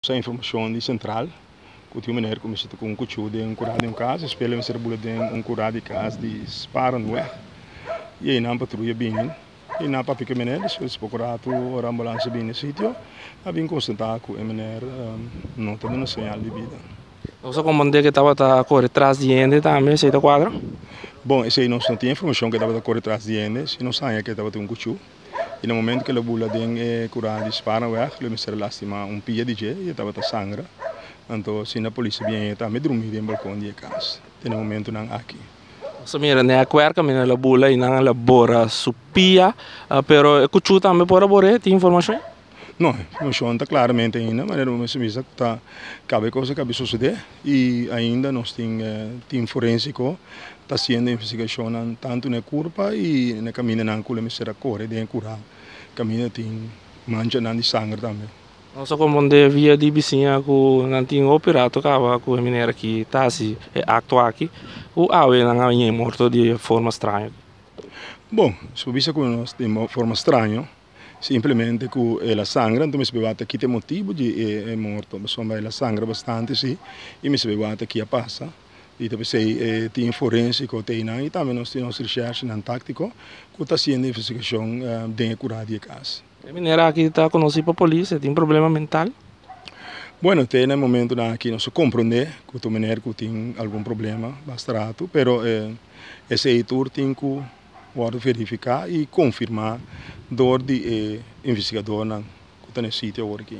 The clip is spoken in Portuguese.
Essa informação de central, que o menino começou com um cucho de curado em casa, espelha ser bula de curado em casa de sparen weg. E aí na patrulha bem, e na papi que menino, se procurar a ambulância bem no sítio, a bem constatar que o menino não está dando sinal de vida. Você comandante que estava a correr atrás de ele também, se quadro? Bom, esse aí não tinha informação que estava a correr atrás de ele, se não sabia que estava um cucho. E no momento que a bula de curado dispara weg, ele me ser lastima pia de e estava a sangra. Então, se a polícia vem, está me dormir no balcão de casa. No momento não aqui. Você mira, né, a querca, menina, a bula e não a labora supia, pero o cucho também pode laborar, tem informação? Não, a informação está claramente ainda, mas não se visa que cabe coisa que cabe suceder e ainda nós tem forensico está sendo investigação tanto na curva e na caminho na cura misera corre de curar caminho tem mancha de sangue também. Nossa comandante via de vizinha que não tinha operado com a mineira que está se actuar aqui, o ave não é morto de forma estranha. Bom, se visa que nós de forma estranha, simplesmente que ela sangra, então me se que tem motivo de morto, mas ela sangra bastante sim, e me se que a passa. E depois tem forensico, e também nós temos recherche tático, que está sendo investigação de curar de casa. A mineira aqui está conhecida para a polícia, tem problema mental? Bueno, tem no momento que nós compreendemos que o mineiro tem algum problema bastante, mas esse eitor tem que verificar e confirmar do investigador que está no sítio aqui.